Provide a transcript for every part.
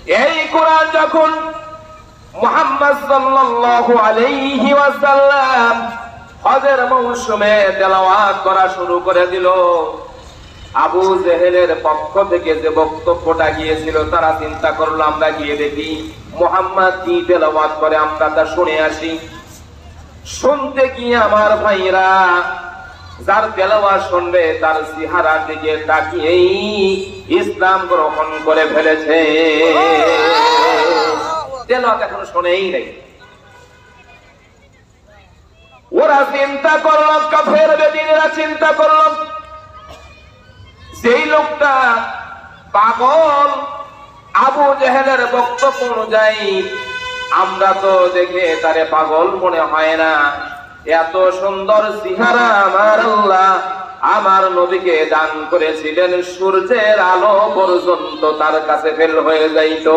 এই কোরআন যখন মুহাম্মদ সাল্লাল্লাহু আলাইহি ওয়াসাল্লাম হজের মৌসুমে তেলাওয়াত করা শুরু করে দিল, আবু জেহেলের পক্ষ থেকে যে বক্তব্যটা গিয়েছিল তারা চিন্তা করলো আমরা গিয়ে দেখি মুহাম্মদ কি তেলাওয়াত করে, আমরা তা শুনে আসি। শুনতে গিয়ে আমার ভাইরা যার তেলাওয়াত শুনবে তার চেহারার দিকে তাকিয়েই ইসলাম গ্রহণ করে ফেলেছে। তেলাওয়াত এখনো শুনেই নাই। ওরা চিন্তা করল, কাফের বেদিনেরা চিন্তা করল, যেই লোকটা পাগল আবু জেহেলের বক্তব্য অনুযায়ী আমরা তো দেখে তারে পাগল মনে হয় না, এত সুন্দর চেহারা আমার আল্লাহ আমার নবীকে দান করেছিলেন, সূর্যের আলো পর্যন্ত তার কাছে ফেল হয়ে যাইত,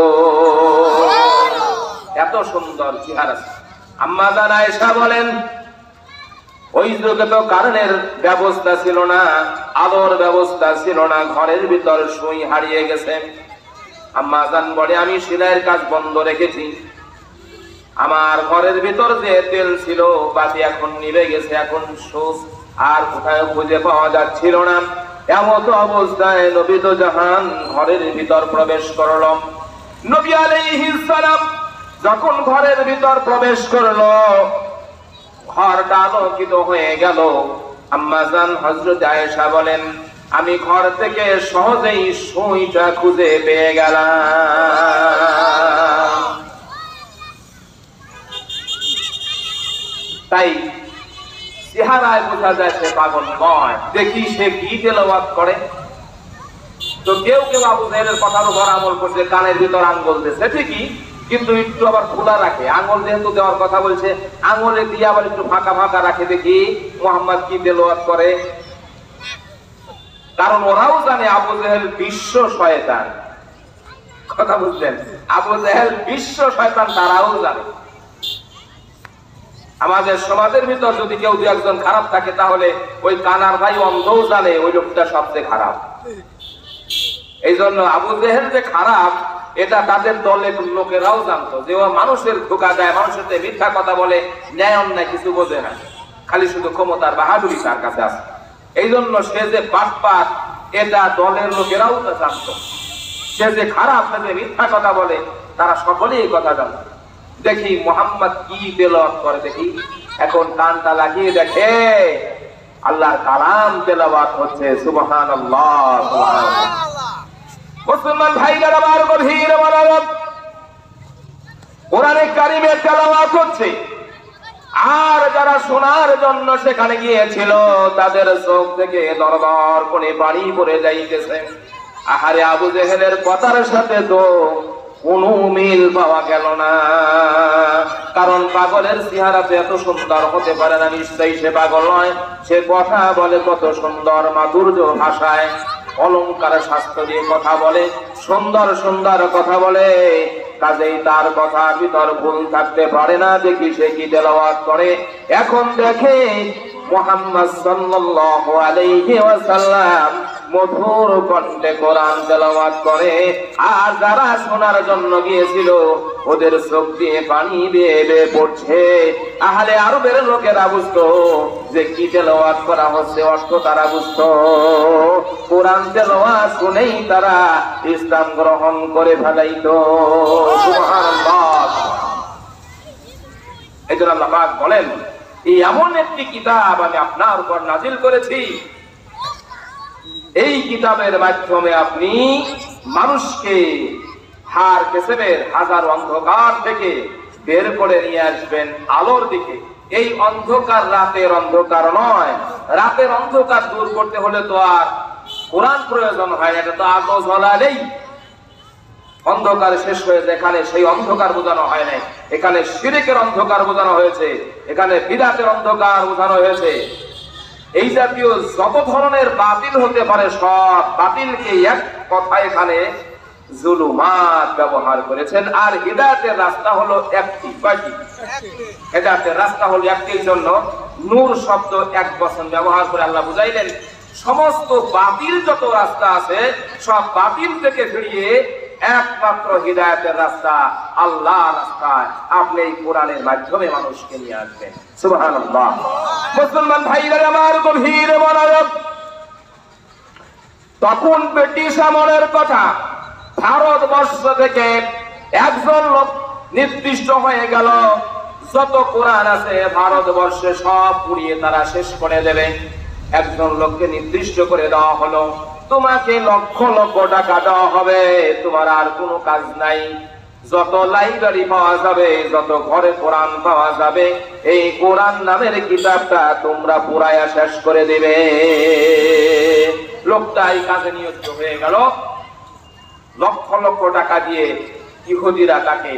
এত সুন্দর চেহারা। আম্মা জান আয়েশা বলেন ওই যুগে তো কারেন্টের ব্যবস্থা ছিল না, আলোর ব্যবস্থা ছিল না, ঘরের ভিতর সুই হারিয়ে গেছে। আম্মা জান বলে আমি সেলাইয়ের কাজ বন্ধ রেখেছি, আমার ঘরের ভিতর যে তেল ছিল বাতি এখন নিভে গেছে, এখন সুচ আর কোথায় খুঁজে পাওয়া যাচ্ছিল না। এমত অবস্থায় নবী তো জাহান ঘরের ভিতর প্রবেশ করল। নবী আলাইহিস সালাম যখন ঘরের ভিতর প্রবেশ করলো, ঘরটা আলোকিত হয়ে গেল। আম্মা জান হযরত আয়েশা বলেন আমি ঘর থেকে সহজেই সুইটা খুঁজে পেয়ে গেলাম। তাই চেহারায় বোঝা যায় সে পাগল নয়। দেখি সে কি তেলাওয়াত করে। তো কেউ কেউ আবু জেহেলের কথার উপর আমল করছে, কানের ভিতর আঙ্গুল দিয়েছে ঠিকই, কিন্তু একটু আবার খোলা রাখে। আঙ্গুল যেহেতু দেওয়ার কথা বলছে, আঙ্গুলে দিয়ে আবার একটু ফাঁকা ফাঁকা রাখে, দেখি মুহাম্মদ কি তেলাওয়াত করে। কারণ ওরাও জানে আবু জেহেল বিশ্ব শয়তান। কথা বুঝলেন? আবু জেহেল বিশ্ব শয়তান, তারাও জানে। আমাদের সমাজের ভিতর যদি কেউ দু একজন খারাপ থাকে, তাহলে ওই কানার ভাই অন্ধও জানে ওই লোকটা সবচেয়ে খারাপ। এই জন্য আবু জেহেল যে খারাপ এটা তাদের দলের লোকেরাও জানতো, যে ও মানুষের ধোঁকা দেয়, মানুষের মিথ্যা কথা বলে, ন্যায় অন্যায় কিছু বোঝে না, খালি শুধু ক্ষমতার বাহাদুরি তার কাছে আছে। এই জন্য সে যে বাটপার এটা দলের লোকেরাও তা জানতো। সে যে খারাপ, সে যে মিথ্যা কথা বলে, তারা সকলেই এই কথা জানত। দেখি মুহাম্মদ কি তেলাওয়াত করে, দেখি। এখন কানটা লাগিয়ে দেখে আল্লাহর কালাম তেলাওয়াত হচ্ছে। সুবহানাল্লাহ, সুবহানাল্লাহ। মুসলমান ভাইরা আমার গভীর মনোযোগ, কোরআনে কারিমের তেলাওয়াত হচ্ছে। আর যারা শোনার জন্য সেখানে গিয়েছিল তাদের চোখ থেকে দরদর করে পানি পড়ে যাইতেছে। আহারে আবু জেহেলের কথার সাথে তো কোনো মিল পাওয়া গেল না। কারণ পাগলের চেহারাতে এত সুন্দর হতে পারে না, নিশ্চয়ই সে পাগল নয়। সে কথা বলে কত সুন্দর মাধুর্য ভাষায়, অলংকার শাস্ত্র দিয়ে কথা বলে, সুন্দর সুন্দর কথা বলে। কাজেই তার কথার ভিতর ভুল থাকতে পারে না। দেখি সে কি তেলাওয়াত করে। এখন দেখে মুহাম্মদ সাল্লাল্লাহু আলাইহি ওয়াসাল্লাম মধুর কণ্ঠে কোরআন তেলাওয়াত করে। আর যারা শোনার জন্য গিয়েছিল ওদের চোখ দিয়ে পানি বেয়ে বেয়ে পড়ছে। আহলে আরবের লোকেরা বুঝতো যে কি তেলাওয়াত করা হচ্ছে, অর্থ তারা বুঝতো। কোরআন তেলাওয়াত শুনেই তারা ইসলাম গ্রহণ করে ফেলাইতো। সুবহানাল্লাহ। এই জন্য আল্লাহ পাক বলেন এই এমন একটি কিতাব আমি আপনার উপর নাজিল করেছি, এই কিতাবের মাধ্যমে আপনি মানুষকে হার কেসেবের হাজার অন্ধকার থেকে বের করে নিয়ে আসবেন আলোর দিকে। এই অন্ধকার রাতের অন্ধকার নয়। রাতের অন্ধকার দূর করতে হলে তো আর কোরআন প্রয়োজন হয়, এটা তো আলো জ্বলালেই অন্ধকার শেষ হয়ে যায়। এখানে সেই অন্ধকার বোঝানো হয় নাই, এখানে শিরকের অন্ধকার বোঝানো হয়েছে, এখানে বিদআতের অন্ধকার বোঝানো হয়েছে। এই জাতীয় যত ধরনের বাতিল হতে পারে সব বাতিলকে এক কথা এখানে জুলুমাত ব্যবহার করেছেন। আর হিদায়াতের রাস্তা হলো একটি। কয়টি? হিদায়াতের রাস্তা হলো একটির জন্য নূর শব্দ এক বচন ব্যবহার করে আল্লাহ বুঝাইলেন সমস্ত বাতিল যত রাস্তা আছে সব বাতিল থেকে ফিরিয়ে একমাত্র হিদায়াতের রাস্তা আল্লাহর রাস্তায় আপনি এই কোরআনের মাধ্যমে মানুষকে নিয়ে আসবেন। সুবহানাল্লাহ। মুসলমান ভাইরা আমার, গভীর মনোযোগ। তখন ব্রিটিশ আমলের কথা, ভারতবর্ষ থেকে একজন লোক নির্দিষ্ট হয়ে গেল, যত কোরআন আছে ভারতবর্ষে সব পুড়িয়ে তারা শেষ করে দেবে। একজন লোককে নির্দিষ্ট করে দেওয়া হলো, তোমাকে লক্ষ লক্ষ টাকা দেওয়া হবে, তোমার আর কোনো কাজ নাই। যত লাইব্রেরি পাওয়া যাবে, যত ঘরে কোরআন পাওয়া যাবে, এই কোরআন নামের কিতাবটা তোমরা পুরায়া শেষ করে দেবে। লোকটা এই কাজে নিয়োজিত হয়ে গেল। লক্ষ লক্ষ টাকা দিয়ে ইহুদিরা তাকে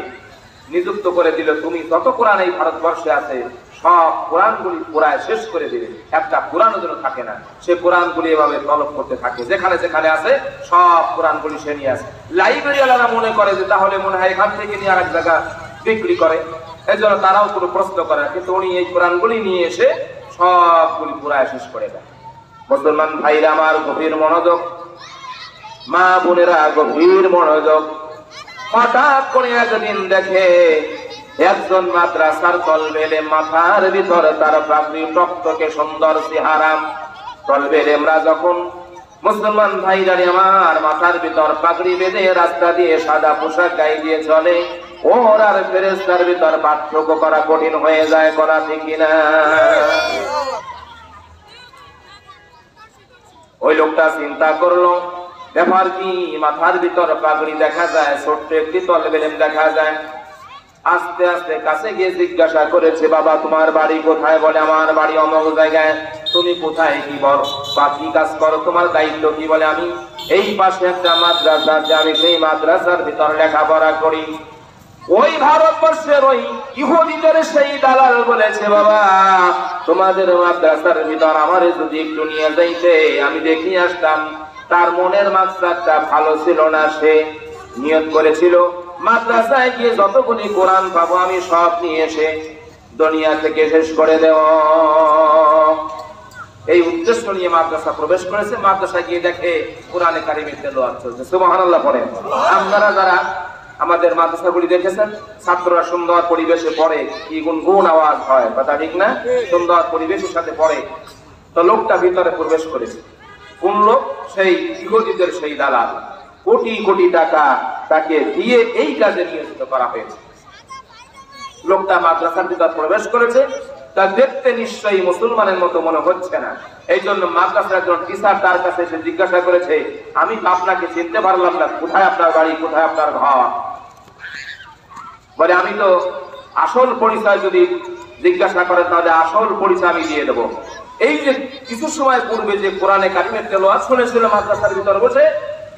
নিযুক্ত করে দিল, তুমি যত কোরআন এই ভারতবর্ষে আছে সব কোরআনগুলি পুরায় শেষ করে দিবে, একটা কোরআনও যেন থাকে না। সে কোরআনগুলি এভাবে তলব করতে থাকে, যেখানে যেখানে আছে সব কোরআনগুলি সে নিয়ে আসে। লাইব্রেরিওয়ালারা মনে করে যে তাহলে মনে হয় এখান থেকে নিয়ে আরেক জায়গা বিক্রি করে, এই জন্য তারাও কোনো প্রশ্ন করে না, কিন্তু উনি এই কোরআনগুলি নিয়ে এসে সবগুলি পুরায় শেষ করে দেয়। মুসলমান ভাইরা আমার, গভীর মনোযোগ, মা বোনেরা গভীর মনোযোগ। হঠাৎ করে একদিন দেখে একজন মাদ্রাসার তলবেলে মাথার ভিতর তার প্রাপ্তি টকটকে সুন্দর চেহারা, তলবেলেমরা যখন মুসলমান ভাইরা আমার মাথার ভিতর পাগড়ি বেঁধে রাস্তা দিয়ে সাদা পোশাক গায়ে দিয়ে চলে, ওর আর ফেরেশতার ভিতর পার্থক্য করা কঠিন হয়ে যায়, করা ঠিক কিনা? ওই লোকটা চিন্তা করলো, ব্যাপার কি, মাথার ভিতর পাগড়ি দেখা যায়, ছোট্ট একটি তলবেলেম দেখা যায়। আস্তে আস্তে কাছে গিয়ে জিজ্ঞাসা করেছে, বাবা তোমার বাড়ি কোথায়? বলে আমার বাড়ি অমুক জায়গায়। তুমি কোথায়, কি বল, বা কি কাজ করো, তোমার দায়িত্ব কি? বলে আমি এই পাশে একটা মাদ্রাসা আছে, আমি সেই মাদ্রাসার ভিতর লেখাপড়া করি। ওই ভারতবর্ষের ওই ইহুদিদের সেই দালাল বলেছে, বাবা তোমাদের মাদ্রাসার ভিতর আমারে যদি একটু নিয়ে যাইতে, আমি দেখিয়ে আসতাম। তার মনের মাকসাদটা ভালো ছিল না, সে নিয়ত করেছিল মাদ্রাসায় গিয়ে যতগুলি কোরআন পাবো আমি সব নিয়ে এসে দুনিয়া থেকে শেষ করে দেব। এই উদ্দেশ্য নিয়ে মাদ্রাসা প্রবেশ করেছে। মাদ্রাসায় গিয়ে দেখে কোরআনে কারিমের তেলাওয়াত চলছে। সুবহানাল্লাহ পড়েন। আপনারা যারা আমাদের মাদ্রাসাগুলি দেখেছেন, ছাত্ররা সুন্দর পরিবেশে পড়ে, কি গুনগুন আওয়াজ হয়, কথা ঠিক না? সুন্দর পরিবেশের সাথে পড়ে। তো লোকটা ভিতরে প্রবেশ করেছে। কোন লোক? সেই ইহুদিদের সেই দালাল। কোটি কোটি টাকা তাকে দিয়ে এই কাজে নিয়োজিত করা হয়েছে। লোকটা মাদ্রাসার ভিতর প্রবেশ করেছে, তা দেখতে নিশ্চয়ই মুসলমানের মতো মনে হচ্ছে না। এই জন্য মাদ্রাসার একজন টিচার তার কাছে এসে জিজ্ঞাসা করেছে, আমি আপনাকে চিনতে পারলাম না, কোথায় আপনার বাড়ি, কোথায় আপনার ঘর? বলে আমি তো আসল পরিচয় যদি জিজ্ঞাসা করেন তাহলে আসল পরিচয় আমি দিয়ে দেবো। এই যে কিছু সময় পূর্বে যে কোরআনে কারিমের তেলাওয়াত শুনেছিল মাদ্রাসার ভিতর বসে,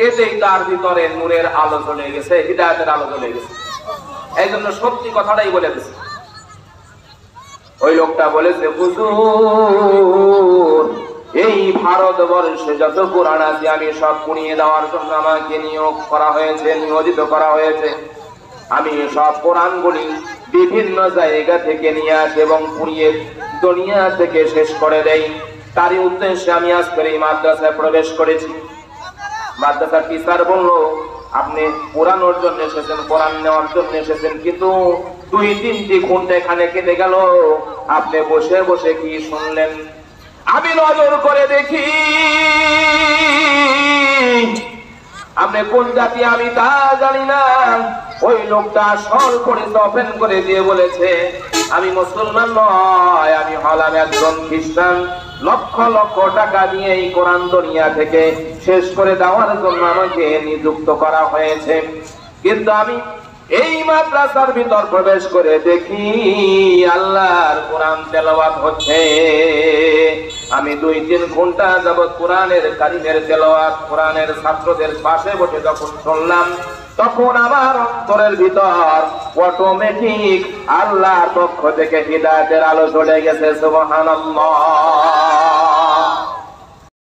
এতেই তার ভিতরে নূরের আলো জ্বলে গেছে, হিদায়াতের আলো জ্বলে গেছে। এই জন্য সত্যি কথাটাই বলে দিচ্ছে। ওই লোকটা বলেছে, হুজুর এই ভারতবর্ষে যত কোরআন আছে আমি সব পুড়িয়ে দেওয়ার জন্য আমাকে নিয়োজিত করা হয়েছে। আমি সব কোরআনগুলি বিভিন্ন জায়গা থেকে নিয়ে আসি এবং পুড়িয়ে দুনিয়া থেকে শেষ করে দেই। তারই উদ্দেশ্যে আমি আজকের এই মাদ্রাসায় প্রবেশ করেছি। মাদ্রাসার টিচার বললো, আপনি পুরানোর জন্য এসেছেন, কোরআন নেওয়ার জন্য এসেছেন, কিন্তু 2-3 ঘন্টা এখানে কেটে গেল, আপনি বসে বসে কি শুনলেন? আমি নজর করে দেখি আপনি কোন জাতি আমি তা জানি না। ওই লোকটা সল করে ওপেন করে দিয়ে বলেছে, আমি মুসলমান নয়, আমি হলাম একজন খ্রিস্টান। লক্ষ লক্ষ টাকা দিয়ে এই কোরআন দুনিয়া থেকে শেষ করে দেওয়ার জন্য আমাকে নিযুক্ত করা হয়েছে। কিন্তু আমি এই মাদ্রাসার ভিতর প্রবেশ করে দেখি আল্লাহর কোরআন তেলাওয়াত হচ্ছে। আমি 2-3 ঘন্টা যাবত কোরআনের কারিমের তেলাওয়াত কোরআনের ছাত্রদের পাশে বসে যখন শুনলাম, তখন আমার অন্তরের ভিতর অটোমেটিক আল্লাহর পক্ষ থেকে হিদায়াতের আলো জ্বলে গেছে। সুবহানাল্লাহ।